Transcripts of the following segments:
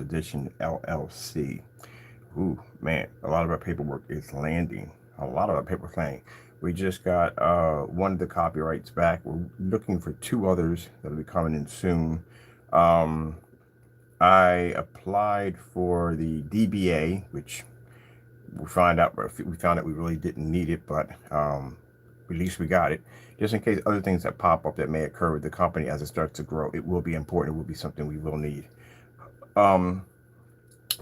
Edition LLC. Ooh, man, a lot of our paperwork is landing. A lot of our paperwork landing. We just got one of the copyrights back. We're looking for two others that'll be coming in soon. I applied for the DBA, which we found out we really didn't need it, but at least we got it. Just in case other things that pop up that may occur with the company as it starts to grow, it will be important. It will be something we will need.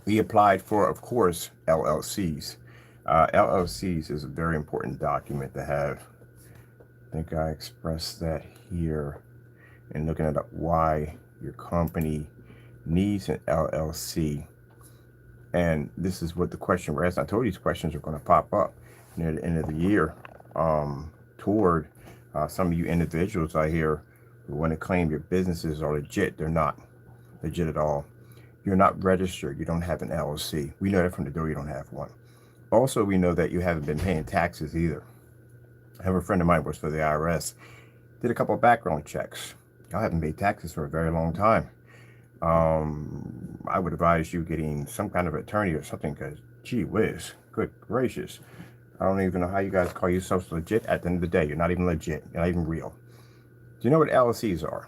We applied for, of course, LLCs. LLCs is a very important document to have. I think I expressed that here and looking at why your company needs an LLC. And this is what the question we're asking. I told you these questions are going to pop up near the end of the year toward some of you individuals out here who want to claim your businesses are legit. They're not legit at all. You're not registered. You don't have an LLC. We know that from the door you don't have one. Also, we know that you haven't been paying taxes either. I have a friend of mine who works for the IRS, did a couple of background checks. Y'all haven't paid taxes for a very long time. I would advise you getting some kind of attorney or something because, gee whiz, good gracious. I don't even know how you guys call yourselves legit. At the end of the day, you're not even legit. You're not even real. Do you know what LLCs are?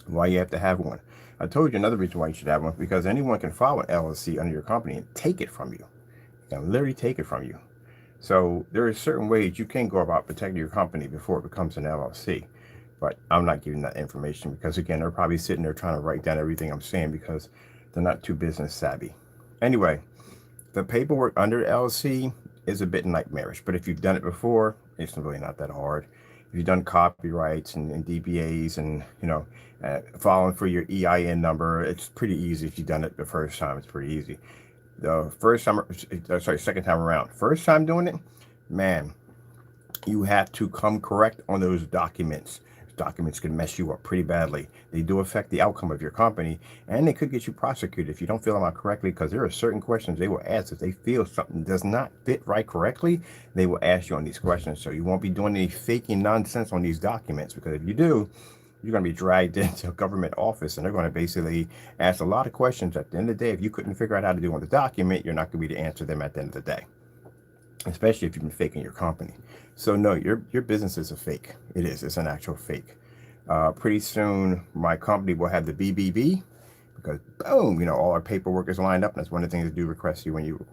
Why you have to have one? I told you another reason why you should have one, because anyone can file an LLC under your company and take it from you. They can literally take it from you. So there are certain ways you can go about protecting your company before it becomes an LLC. But I'm not giving that information because, again, they're probably sitting there trying to write down everything I'm saying because they're not too business savvy. Anyway, the paperwork under LLC is a bit nightmarish, but if you've done it before, it's really not that hard. If you've done copyrights and DBAs and, filing for your EIN number, it's pretty easy. If you've done it the first time, it's pretty easy. The second time around. First time doing it, man, you have to come correct on those documents. Documents can mess you up pretty badly. They do affect the outcome of your company, and they could get you prosecuted if you don't fill them out correctly, because there are certain questions they will ask. If they feel something does not fit right correctly, they will ask you on these questions. So you won't be doing any faking nonsense on these documents, because if you do, you're going to be dragged into a government office, and they're going to basically ask a lot of questions. At the end of the day, if you couldn't figure out how to do on the document, you're not going to be able to answer them at the end of the day, especially if you've been faking your company. So no, your business is a fake. It is. It's an actual fake. Pretty soon, my company will have the BBB, because boom, all our paperwork is lined up. And that's one of the things they do request you when you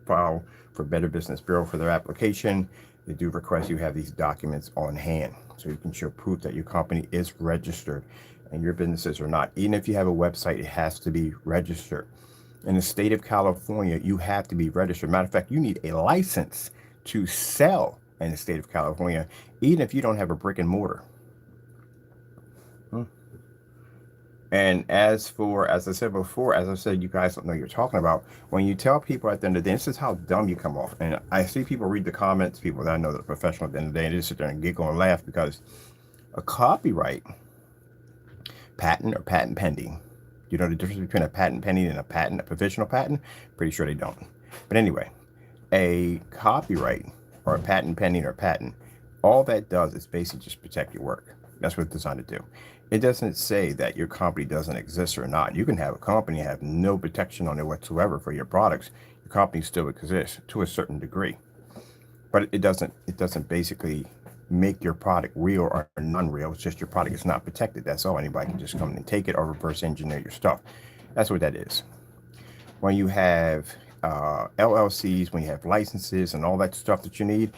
file for Better Business Bureau for their application. They do request you have these documents on hand, so you can show proof that your company is registered and your businesses are not. Even if you have a website, it has to be registered. In the state of California, you have to be registered. Matter of fact, you need a license to sell in the state of California, even if you don't have a brick and mortar. And as I said before, you guys don't know what you're talking about. When you tell people at the end of the day, this is how dumb you come off. And I see people read the comments, people that I know that are professional at the end of the day, and they just sit there and giggle and laugh, because a copyright, patent or patent pending, you know the difference between a patent pending and a provisional patent? Pretty sure they don't. But anyway, a copyright or a patent pending or patent, all that does is basically just protect your work. That's what it's designed to do. It doesn't say that your company doesn't exist or not. You can have a company have no protection on it whatsoever for your products. Your company still exists to a certain degree, but it doesn't basically make your product real or non-real. It's just your product is not protected. That's all. Anybody can just come and take it or reverse engineer your stuff. That's what that is. When you have LLCs, when you have licenses and all that stuff that you need,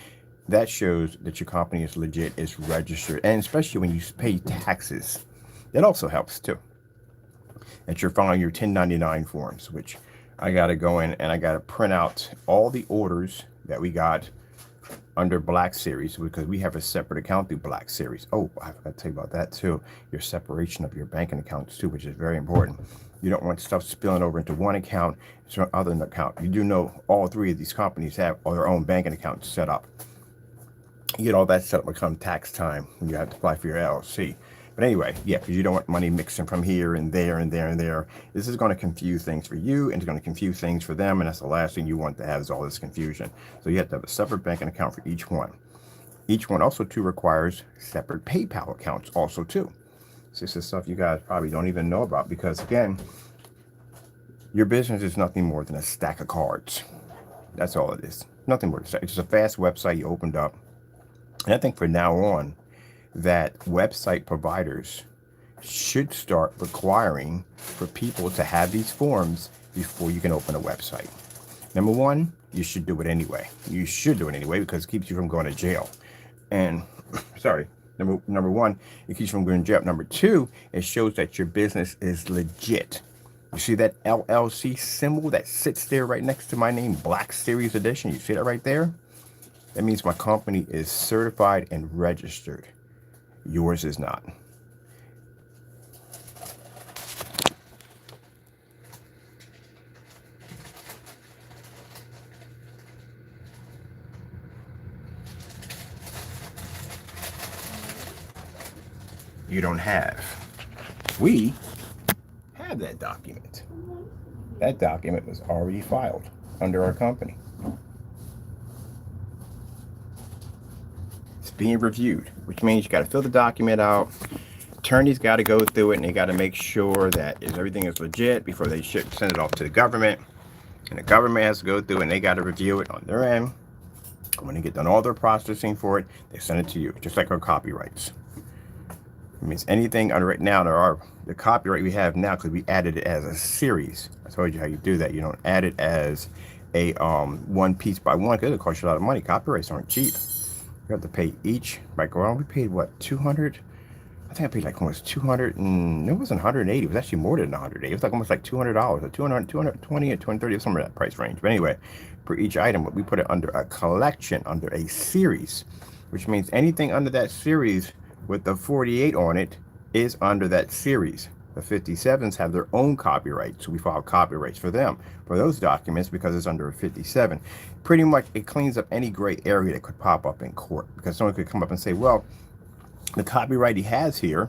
that shows that your company is legit, is registered, and especially when you pay taxes, that also helps too. That you're filing your 1099 forms, which I got to go in and I got to print out all the orders that we got under Black Series, because we have a separate account through Black Series. Oh, I forgot to tell you about that too. Your separation of your banking accounts too, which is very important. You don't want stuff spilling over into one account to another account. You do know all three of these companies have their own banking accounts set up. You get all that set up come tax time when you have to apply for your LLC. But anyway, yeah, because you don't want money mixing from here and there and there and there. This is going to confuse things for you, and it's going to confuse things for them, and that's the last thing you want to have is all this confusion. So you have to have a separate banking account for each one. Each one also too requires separate PayPal accounts also too. So this is stuff you guys probably don't even know about, because again, Your business is nothing more than a stack of cards. That's all it is. Nothing more than that. It's just a fast website you opened up. And I think from now on, that website providers should start requiring for people to have these forms before you can open a website. Number one, you should do it anyway. You should do it anyway because it keeps you from going to jail. And sorry, number one, it keeps you from going to jail. Number two, it shows that your business is legit. You see that LLC symbol that sits there right next to my name, Black Series Edition? You see that right there? That means my company is certified and registered. Yours is not. You don't have. We have that document. That document was already filed under our company. It's being reviewed, which means you got to fill the document out. Attorneys got to go through it, and they got to make sure that everything is legit before they should send it off to the government. And the government has to go through, and they got to review it on their end. And when they get done all their processing for it, they send it to you, just like our copyrights. It means anything under right now, the copyright we have now, because we added it as a series. I told you how you do that. You don't add it as a one piece by one, because it'll cost you a lot of money. Copyrights aren't cheap. You have to pay each. Like, well, we paid what, 200? I think I paid like almost 200, and it wasn't 180. It was actually more than 180. It was like almost like $200, or 200, 220, or 230, or somewhere in that price range. But anyway, for each item, we put it under a collection, under a series, which means anything under that series with the 48 on it is under that series. The 57s have their own copyright, so we file copyrights for them, for those documents, because it's under a 57. Pretty much it cleans up any gray area that could pop up in court, because someone could come up and say, well, the copyright he has here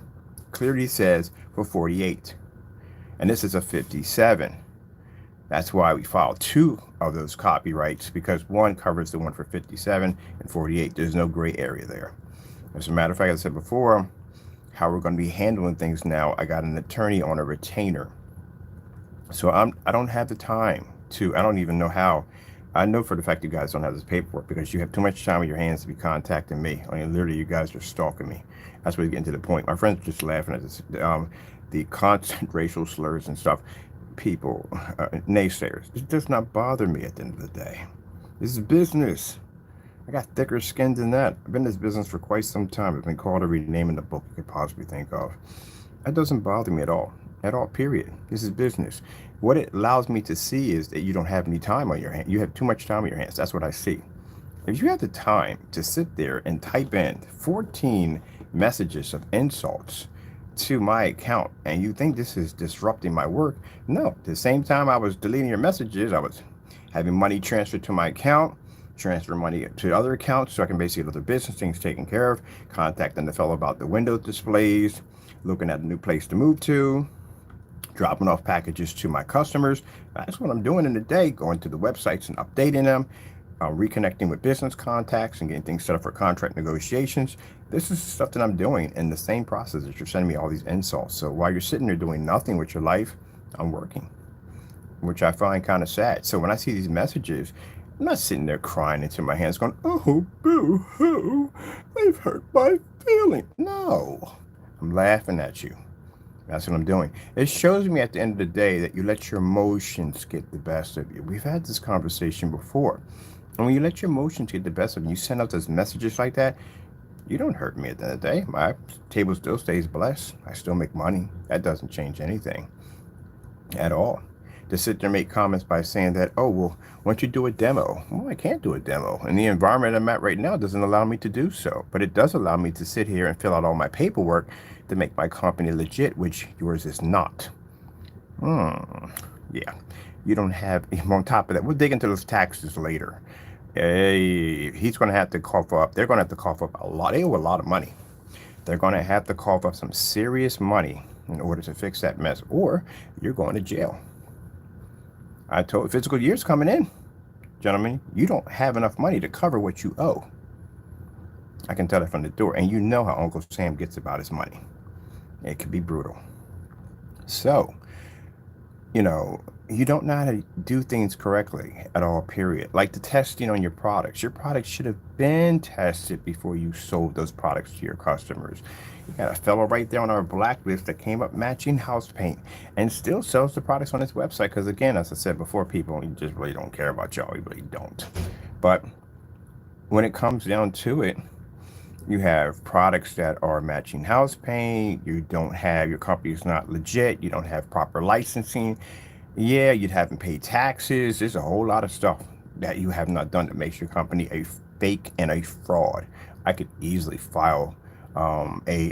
clearly says for 48, and this is a 57. That's why we filed two of those copyrights, because one covers the one for 57 and 48. There's no gray area there. As a matter of fact, as I said before, how we're going to be handling things now, I got an attorney on a retainer. So I don't have the time to, I don't even know how. I know for the fact you guys don't have this paperwork because you have too much time in your hands to be contacting me. I mean, literally, you guys are stalking me. That's where you're getting to the point. My friends are just laughing at this, the constant racial slurs and stuff. People, naysayers. It does not bother me at the end of the day. This is business. I got thicker skin than that. I've been in this business for quite some time. I've been called every name in the book you could possibly think of. That doesn't bother me at all, period. This is business. What it allows me to see is that you don't have any time on your hands. You have too much time on your hands. That's what I see. If you have the time to sit there and type in 14 messages of insults to my account and you think this is disrupting my work, no. At the same time I was deleting your messages, I was having money transferred to my account, transfer money to other accounts so I can basically get other business things taken care of, contacting the fellow about the window displays, looking at a new place to move to, dropping off packages to my customers. That's what I'm doing in the day, going to the websites and updating them, reconnecting with business contacts and getting things set up for contract negotiations. This is stuff that I'm doing in the same process that you're sending me all these insults. So while you're sitting there doing nothing with your life, I'm working, which I find kind of sad. So when I see these messages, I'm not sitting there crying into my hands going, oh, boo-hoo, they've hurt my feelings. No, I'm laughing at you. That's what I'm doing. It shows me at the end of the day that you let your emotions get the best of you. We've had this conversation before. And when you let your emotions get the best of you, you send out those messages like that, you don't hurt me at the end of the day. My table still stays blessed. I still make money. That doesn't change anything at all. To sit there and make comments by saying that, oh, well, why don't you do a demo? Well, I can't do a demo. And the environment I'm at right now doesn't allow me to do so. But it does allow me to sit here and fill out all my paperwork to make my company legit, which yours is not. Yeah. You don't have, on top of that, we'll dig into those taxes later. He's going to have to cough up, they're going to have to cough up a lot. They owe a lot of money. They're going to have to cough up some serious money in order to fix that mess, or you're going to jail. I told fiscal year's coming in, gentlemen. You don't have enough money to cover what you owe. I can tell it from the door, and you know how Uncle Sam gets about his money. It can be brutal. So you don't know how to do things correctly at all, period. Like the testing on your products. Your products should have been tested before you sold those products to your customers. You got a fellow right there on our blacklist that came up matching house paint and still sells the products on his website. Because again, as I said before, people just really don't care about y'all. You really don't. But when it comes down to it, you have products that are matching house paint. You don't have, your company's not legit. You don't have proper licensing. Yeah, you haven't paid taxes. There's a whole lot of stuff that you have not done that makes your company a fake and a fraud. I could easily file a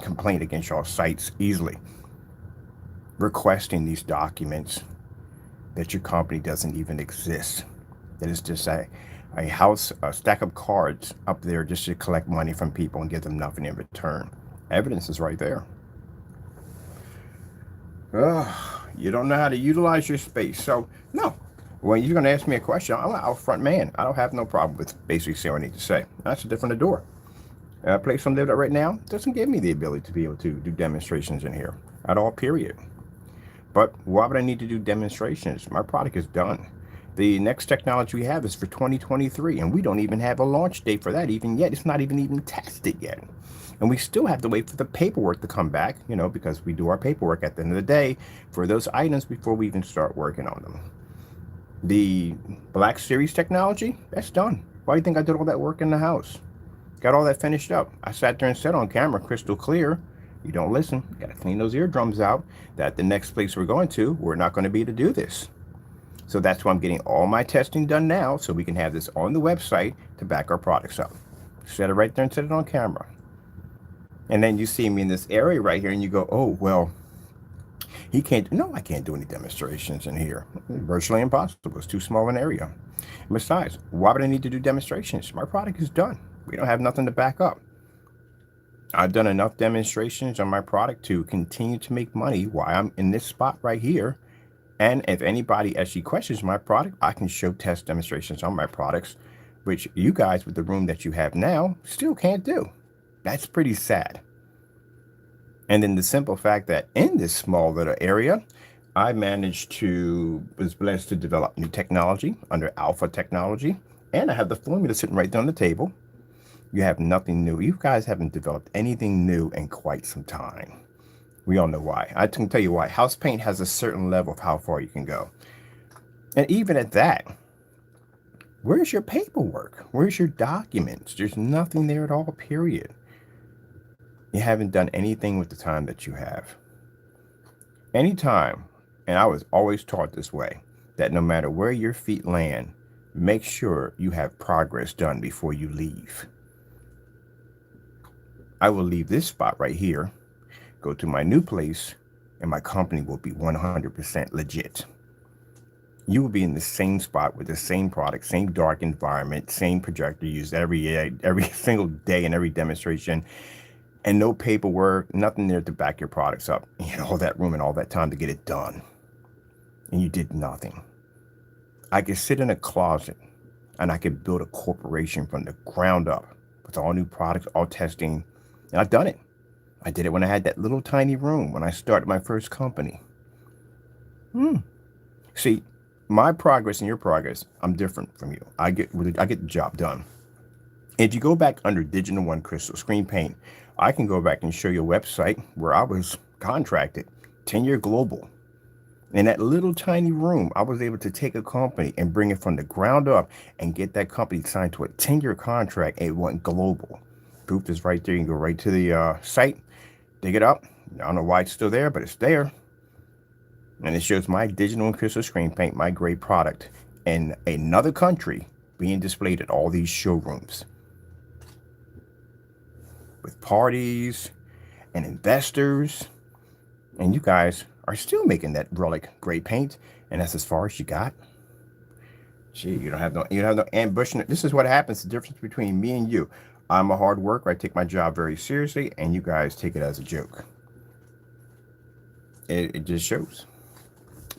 complaint against your sites easily, requesting these documents that your company doesn't even exist. That is just a house, a stack of cards up there just to collect money from people and give them nothing in return. Evidence is right there. You don't know how to utilize your space. So, no. When you're going to ask me a question, I'm an out-front man. I don't have no problem with basically saying what I need to say. That's a different door. A place I'm living at right now doesn't give me the ability to be able to do demonstrations in here at all, period. But why would I need to do demonstrations? My product is done. The next technology we have is for 2023, and we don't even have a launch date for that even yet. It's not even tested yet. And we still have to wait for the paperwork to come back, because we do our paperwork at the end of the day for those items before we even start working on them. The Black Series technology, that's done. Why do you think I did all that work in the house? Got all that finished up. I sat there and said on camera, crystal clear, you don't listen. You got to clean those eardrums out, that the next place we're going to, we're not going to be to do this. So that's why I'm getting all my testing done now, so we can have this on the website to back our products up. Set it right there and set it on camera. And then you see me in this area right here and you go, oh, well, he can't. No, I can't do any demonstrations in here. Virtually impossible. It's too small an area. Besides, why would I need to do demonstrations? My product is done. We don't have nothing to back up. I've done enough demonstrations on my product to continue to make money while I'm in this spot right here. And if anybody actually questions my product, I can show test demonstrations on my products, which you guys with the room that you have now still can't do. That's pretty sad. And then the simple fact that in this small little area, I was blessed to develop new technology under alpha technology. And I have the formula sitting right there on the table. You have nothing new. You guys haven't developed anything new in quite some time. We all know why. I can tell you why. House paint has a certain level of how far you can go. And even at that, where's your paperwork? Where's your documents? There's nothing there at all, period. You haven't done anything with the time that you have. Anytime, and I was always taught this way, that no matter where your feet land, make sure you have progress done before you leave. I will leave this spot right here, go to my new place, and my company will be 100% legit. You will be in the same spot with the same product, same dark environment, same projector used every single day in every demonstration, and no paperwork, nothing there to back your products up. You had all that room and all that time to get it done, and you did nothing. I could sit in a closet, and I could build a corporation from the ground up with all new products, all testing, and I've done it. I did it when I had that little tiny room when I started my first company. See, my progress and your progress, I'm different from you. I get the job done. If you go back under Digital One Crystal Screen Paint, I can go back and show you a website where I was contracted, 10-year global. In that little tiny room, I was able to take a company and bring it from the ground up and get that company signed to a 10-year contract. And it went global. Proof is right there. You can go right to the site, dig it up. I don't know why it's still there, but it's there. And it shows my Digital and Crystal Screen Paint, my great product, in another country being displayed at all these showrooms. With parties and investors. And you guys are still making that relic gray paint, and that's as far as you got. Gee, you don't have no ambition. This is what happens, the difference between me and you. I'm a hard worker. I take my job very seriously, and you guys take it as a joke. It just shows.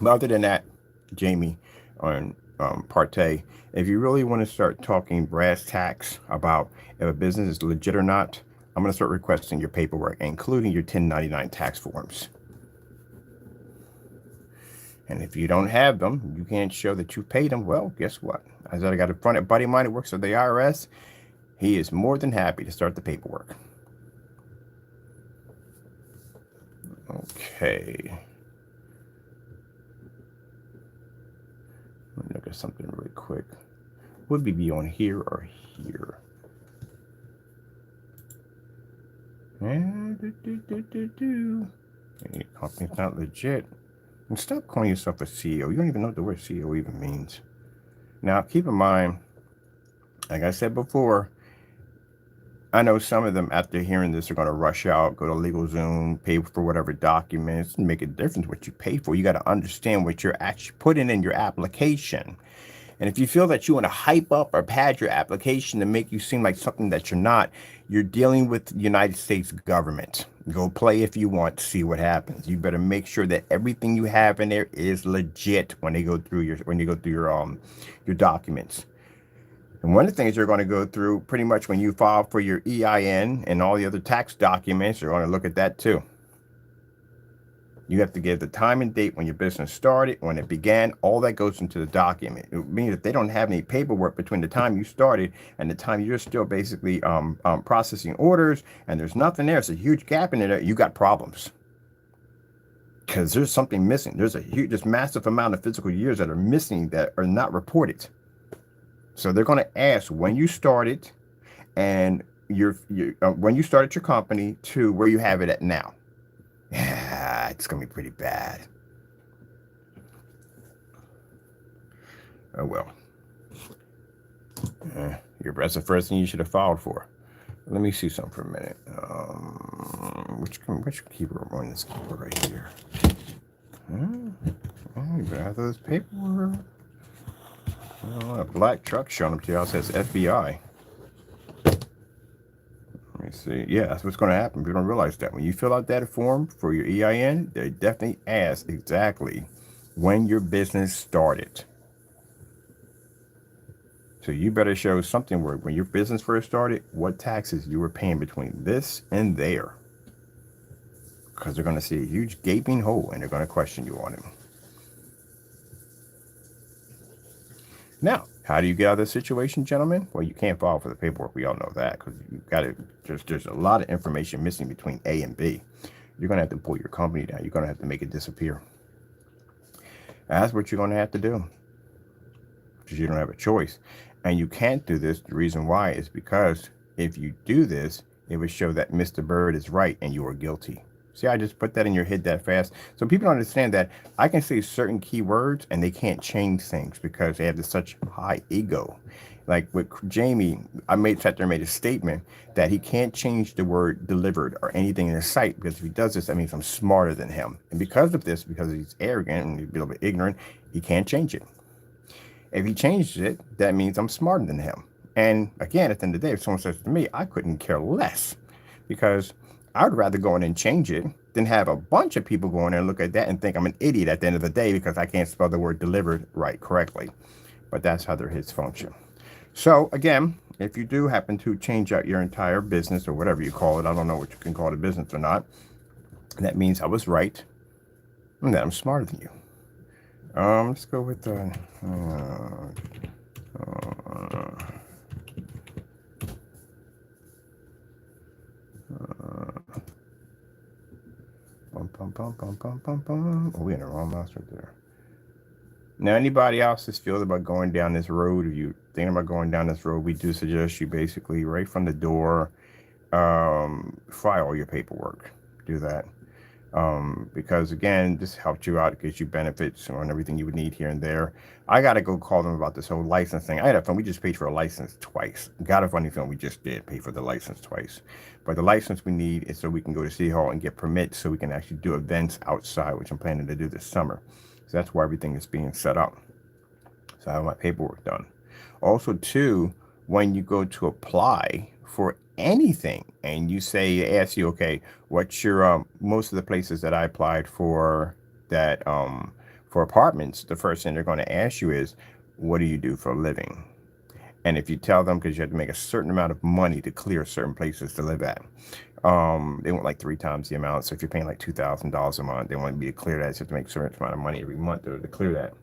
But other than that, Jamie on Partey, if you really want to start talking brass tacks about if a business is legit or not, I'm going to start requesting your paperwork, including your 1099 tax forms. And if you don't have them, you can't show that you paid them. Well, guess what? I said I got a friend, a buddy of mine who works at the IRS. He is more than happy to start the paperwork. Okay. Let me look at something really quick. Would we be on here or here? And Any company's not legit. And stop calling yourself a CEO. You don't even know what the word CEO even means. Now, keep in mind, like I said before, I know some of them after hearing this are going to rush out, go to LegalZoom, pay for whatever documents, and make a difference what you pay for. You got to understand what you're actually putting in your application. And if you feel that you want to hype up or pad your application to make you seem like something that you're not, you're dealing with the United States government. Go play if you want to see what happens. You better make sure that everything you have in there is legit when they go through your documents. And one of the things you're going to go through pretty much when you file for your EIN and all the other tax documents, you're going to look at that too. You have to give the time and date when your business started, when it began, all that goes into the document. It means if they don't have any paperwork between the time you started and the time you're still basically processing orders and there's nothing there, it's a huge gap in there, you got problems. Because there's something missing. There's massive amount of physical years that are missing that are not reported. So they're going to ask when you started and when you started your company to where you have it at now. Yeah, it's going to be pretty bad. Oh, well. That's the first thing you should have filed for. Let me see something for a minute. Which keeper on this keeper right here? You better have those paperwork. A black truck showing up to your house says FBI. Let me see. Yeah, that's what's going to happen. If you don't realize that. When you fill out that form for your EIN, they definitely ask exactly when your business started. So you better show something where when your business first started, what taxes you were paying between this and there. Because they're going to see a huge gaping hole and they're going to question you on it. Now, how do you get out of this situation, gentlemen? Well, you can't file for the paperwork. We all know that because you've got to. There's a lot of information missing between A and B. You're going to have to pull your company down. You're going to have to make it disappear. That's what you're going to have to do because you don't have a choice. And you can't do this. The reason why is because if you do this, it would show that Mr. Bird is right and you are guilty. See, I just put that in your head that fast. So people don't understand that I can say certain keywords and they can't change things because they have such high ego. Like with Jamie, I sat there and made a statement that he can't change the word delivered or anything in his site because if he does this, that means I'm smarter than him. And because of this, because he's arrogant and he's a little bit ignorant, he can't change it. If he changes it, that means I'm smarter than him. And again, at the end of the day, if someone says to me, I couldn't care less because I'd rather go in and change it than have a bunch of people go in there and look at that and think I'm an idiot at the end of the day because I can't spell the word delivered correctly. But that's how his function. So again, if you do happen to change out your entire business or whatever you call it, I don't know what you can call it a business or not, that means I was right and that I'm smarter than you. Let's go with the Oh, we in the wrong mouse right there. Now, anybody else that's feels about going down this road, or you thinking about going down this road, we do suggest you basically right from the door, file all your paperwork. Do that. Because again, this helped you out, it gives you benefits on everything you would need here and there. I got to go call them about this whole license thing. I had a fun. We just paid for a license twice. Got a funny feeling we just did pay for the license twice. But the license we need is so we can go to City Hall and get permits so we can actually do events outside, which I'm planning to do this summer. So that's why everything is being set up. So I have my paperwork done. Also, too, when you go to apply for anything and you say, ask you, okay, what's your most of the places that I applied for that for apartments, the first thing they're going to ask you is, what do you do for a living? And if you tell them, because you have to make a certain amount of money to clear certain places to live at, They want like 3 times the amount. So if you're paying like $2,000 a month, they want me to clear that. So you have to make a certain amount of money every month to clear that.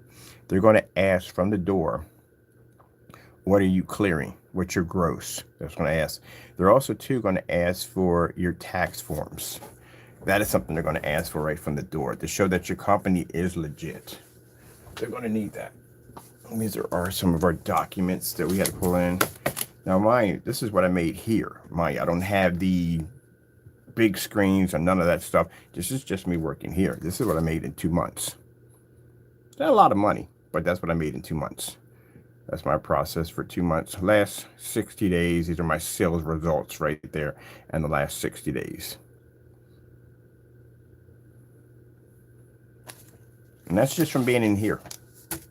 They're going to ask from the door, what are you clearing? What's your gross? That's going to ask. They're also too going to ask for your tax forms. That is something they're going to ask for right from the door to show that your company is legit. They're going to need that. These are some of our documents that we had to pull in. Now, mind you, this is what I made here. Mind you, I don't have the big screens or none of that stuff. This is just me working here. This is what I made in 2 months. It's not a lot of money, but that's what I made in 2 months. That's my process for 2 months. Last 60 days, these are my sales results right there, and the last 60 days. And that's just from being in here.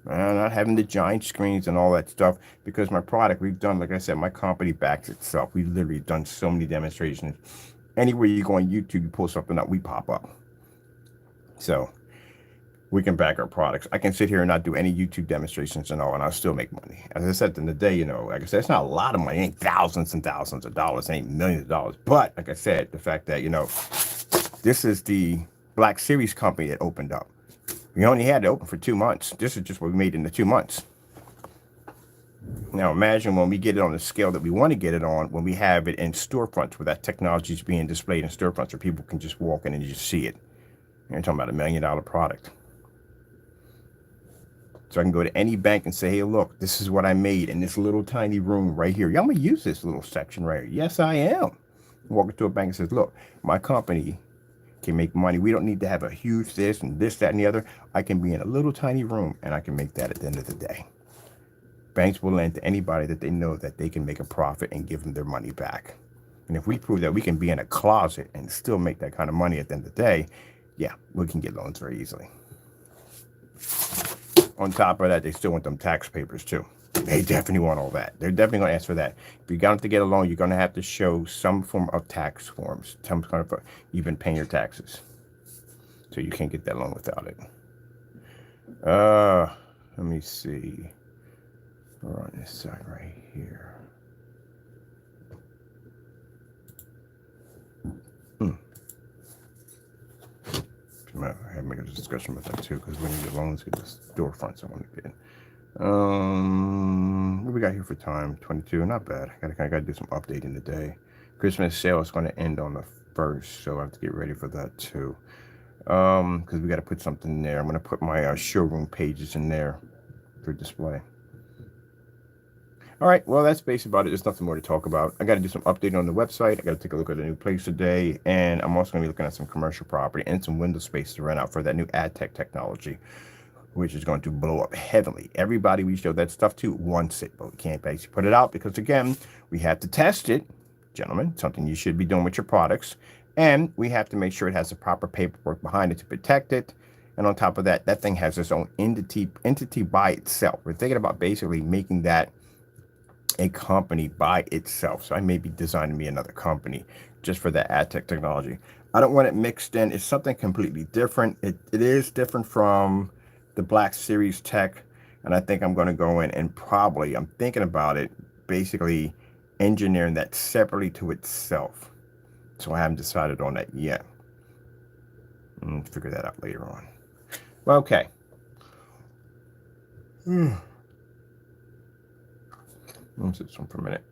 Not having the giant screens and all that stuff, because my product, we've done, like I said, my company backs itself. We've literally done so many demonstrations. Anywhere you go on YouTube, you pull something up, we pop up. So we can back our products. I can sit here and not do any YouTube demonstrations and all, and I'll still make money. As I said in the day, you know, like I said, it's not a lot of money. It ain't thousands and thousands of dollars. It ain't millions of dollars. But like I said, the fact that, you know, this is the Black Series company that opened up. We only had to open for 2 months. This is just what we made in the 2 months. Now imagine when we get it on the scale that we want to get it on, when we have it in storefronts, where that technology is being displayed in storefronts, where people can just walk in and just see it. You're talking about $1 million product. So I can go to any bank and say, hey, look, this is what I made in this little tiny room right here. Y'all gonna use this little section right here. Yes, I am. Walk into a bank and says, look, my company can make money. We don't need to have a huge this and this, that, and the other. I can be in a little tiny room and I can make that at the end of the day. Banks will lend to anybody that they know that they can make a profit and give them their money back. And if we prove that we can be in a closet and still make that kind of money at the end of the day, yeah, we can get loans very easily. On top of that, they still want them tax papers too. They definitely want all that. They're definitely going to ask for that. If you got to get a loan, you're going to have to show some form of tax forms. Some kind of you've been paying your taxes, so you can't get that loan without it. Let me see. We're on this side right here. I had to make a discussion about that too, because we need the loans get the storefronts I want to get. What we got here for time? 22, not bad. I gotta do some updating today. Christmas sale is going to end on the 1st, so I have to get ready for that too. Because we got to put something in there. I'm going to put my showroom pages in there for display. All right, well, that's basically about it. There's nothing more to talk about. I got to do some updating on the website. I got to take a look at a new place today, and I'm also going to be looking at some commercial property and some window space to rent out for that new ADTECH technology, which is going to blow up heavily. Everybody we show that stuff to wants it, but we can't basically put it out because, again, we have to test it, gentlemen, something you should be doing with your products, and we have to make sure it has the proper paperwork behind it to protect it. And on top of that, that thing has its own entity by itself. We're thinking about basically making that a company by itself. So I may be designing me another company just for that ADTECH technology. I don't want it mixed in. It's something completely different. It is different from the Black Series tech, and I think I'm going to go in and probably, I'm thinking about it, basically engineering that separately to itself. So I haven't decided on that yet. I'll figure that out later on. Well, okay. Let's sit some for a minute.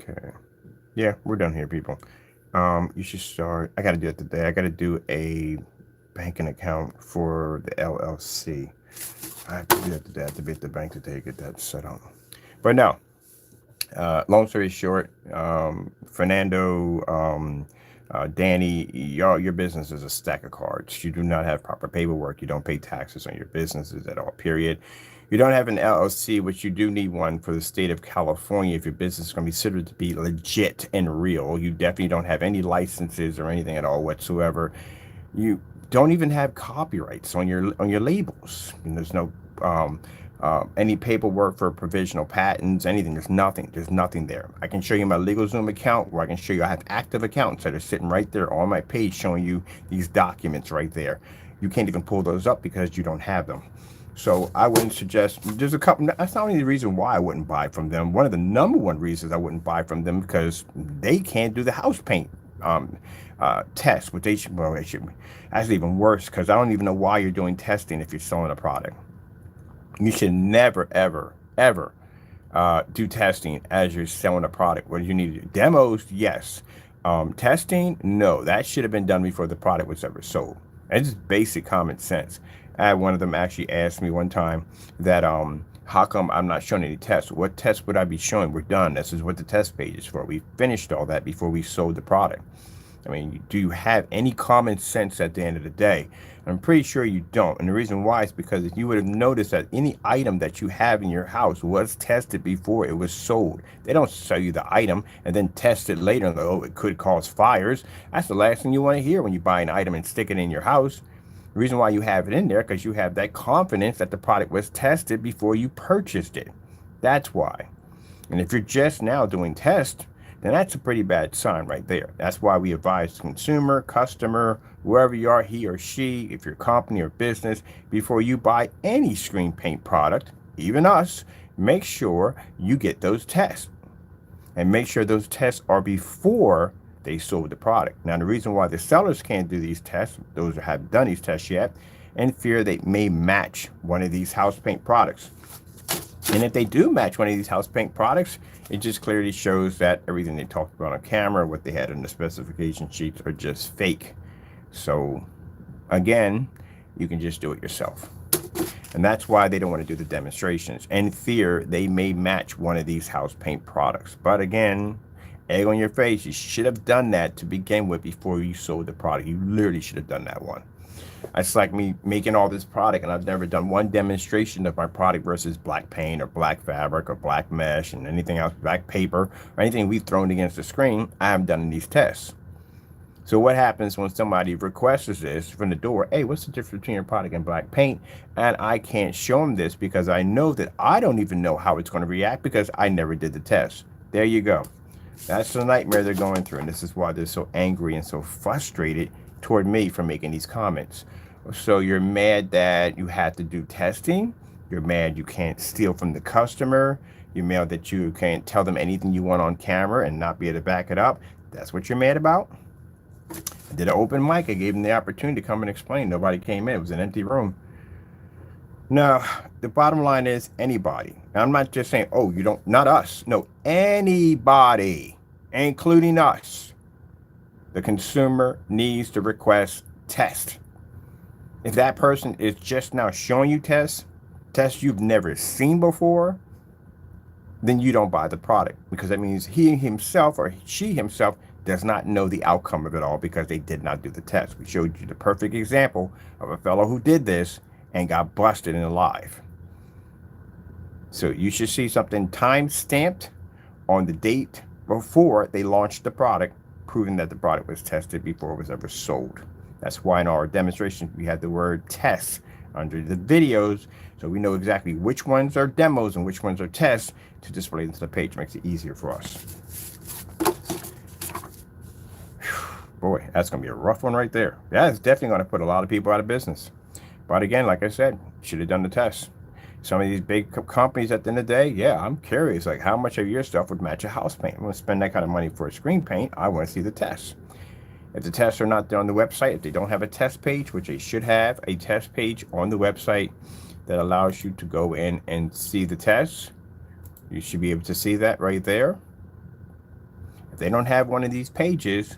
Okay. Yeah, we're done here, people. You should start. I got to do it today. I got to do a banking account for the LLC. I have to do that today. I have to be at the bank today to get that set up. But no, long story short, Fernando, Danny, your business is a stack of cards. You do not have proper paperwork. You don't pay taxes on your businesses at all, period. You don't have an LLC, which you do need one for the state of California if your business is going to be considered to be legit and real. You definitely don't have any licenses or anything at all whatsoever. You don't even have copyrights on your labels. And there's no any paperwork for provisional patents, anything. There's nothing. There's nothing there. I can show you my LegalZoom account, where I can show you I have active accounts that are sitting right there on my page showing you these documents right there. You can't even pull those up because you don't have them. So I wouldn't suggest, there's a couple, that's not only the reason why I wouldn't buy from them. One of the #1 reasons I wouldn't buy from them, because they can't do the house paint test, which they should, well, they should, that's even worse, because I don't even know why you're doing testing if you're selling a product. You should never, ever, ever do testing as you're selling a product. What do you need to do? Demos, yes. Testing, no. That should have been done before the product was ever sold. It's just basic common sense. I had one of them actually asked me one time that, how come I'm not showing any tests? What tests would I be showing? We're done. This is what the test page is for. We finished all that before we sold the product. I mean, do you have any common sense at the end of the day? I'm pretty sure you don't. And the reason why is because if you would have noticed that any item that you have in your house was tested before it was sold. They don't sell you the item and then test it later and go, oh, it could cause fires. That's the last thing you want to hear when you buy an item and stick it in your house. The reason why you have it in there, because you have that confidence that the product was tested before you purchased it. That's why. And if you're just now doing tests, then that's a pretty bad sign right there. That's why we advise consumer, customer, whoever you are, he or she, if you're a company or business, before you buy any screen paint product, even us, make sure you get those tests. And make sure those tests are before they sold the product. Now, the reason why the sellers can't do these tests, those who have done these tests yet, in fear they may match one of these house paint products. And if they do match one of these house paint products, it just clearly shows that everything they talked about on camera, what they had in the specification sheets, are just fake. So again, you can just do it yourself. And that's why they don't want to do the demonstrations. In fear they may match one of these house paint products. But again, egg on your face, you should have done that to begin with before you sold the product. You literally should have done that one. It's like me making all this product and I've never done one demonstration of my product versus black paint or black fabric or black mesh and anything else, black paper or anything we've thrown against the screen. I haven't done these tests. So what happens when somebody requests this from the door? Hey, what's the difference between your product and black paint? And I can't show them this because I know that I don't even know how it's going to react because I never did the test. There you go. That's the nightmare they're going through. And this is why they're so angry and so frustrated toward me for making these comments. So you're mad that you have to do testing. You're mad you can't steal from the customer. You're mad that you can't tell them anything you want on camera and not be able to back it up. That's what you're mad about? I did an open mic. I gave them the opportunity to come and explain. Nobody came in. It was an empty room. No, the bottom line is anybody. And I'm not just saying, oh, you don't, not us. No, anybody, including us. The consumer needs to request test. If that person is just now showing you tests you've never seen before, then you don't buy the product, because that means he himself or she himself does not know the outcome of it all because they did not do the test. We showed you the perfect example of a fellow who did this and got busted in live. So you should see something time stamped on the date before they launched the product, proving that the product was tested before it was ever sold. That's why in our demonstrations we have the word test under the videos, so we know exactly which ones are demos and which ones are tests to display them to the page. Makes it easier for us. Boy, that's going to be a rough one right there. That's definitely going to put a lot of people out of business. But again, like I said, should have done the test. Some of these big companies at the end of the day, yeah, I'm curious, like how much of your stuff would match a house paint? I'm going to spend that kind of money for a screen paint. I want to see the tests. If the tests are not on the website, if they don't have a test page, which they should have a test page on the website that allows you to go in and see the tests, you should be able to see that right there. If they don't have one of these pages,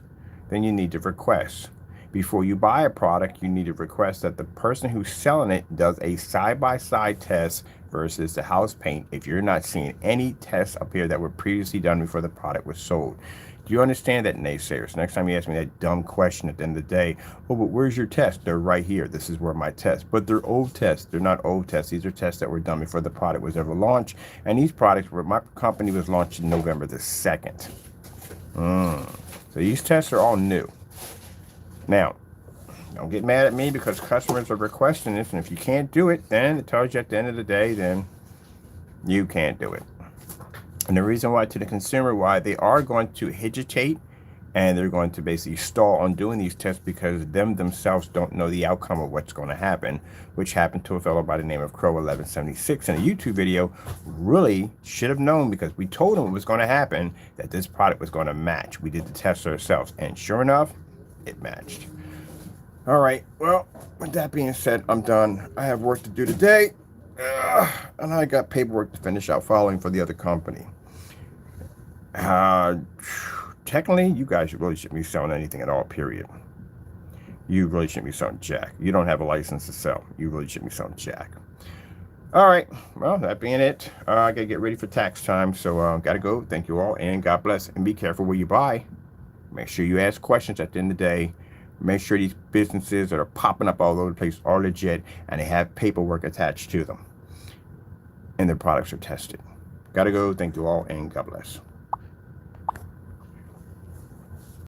then you need to request. Before you buy a product, you need to request that the person who's selling it does a side-by-side test versus the house paint if you're not seeing any tests up here that were previously done before the product was sold. Do you understand that, naysayers? Next time you ask me that dumb question at the end of the day, oh, but where's your test? They're right here. This is where my tests. But they're old tests. They're not old tests. These are tests that were done before the product was ever launched. And these products were, my company was launched in November the 2nd. So these tests are all new. Now, Don't get mad at me because customers are requesting this, and if you can't do it, then it tells you at the end of the day, then you can't do it. And the reason why to the consumer, why they are going to hesitate and they're going to basically stall on doing these tests because themselves don't know the outcome of what's going to happen, which happened to a fellow by the name of Crow1176 in a YouTube video. Really should have known, because we told him it was going to happen, that this product was going to match. We did the test ourselves, and sure enough, it matched. All right, well, with that being said, I'm done. I have work to do today, and I got paperwork to finish out filing for the other company. Technically, you guys really shouldn't be selling anything at all, period. You really shouldn't be selling jack. You don't have a license to sell. You really shouldn't be selling jack. All right, well, that being it, I gotta get ready for tax time, so gotta go. Thank you all, and God bless, and be careful where you buy. Make sure you ask questions at the end of the day. Make sure these businesses that are popping up all over the place are legit, and they have paperwork attached to them, and their products are tested. Gotta go. Thank you all, and God bless.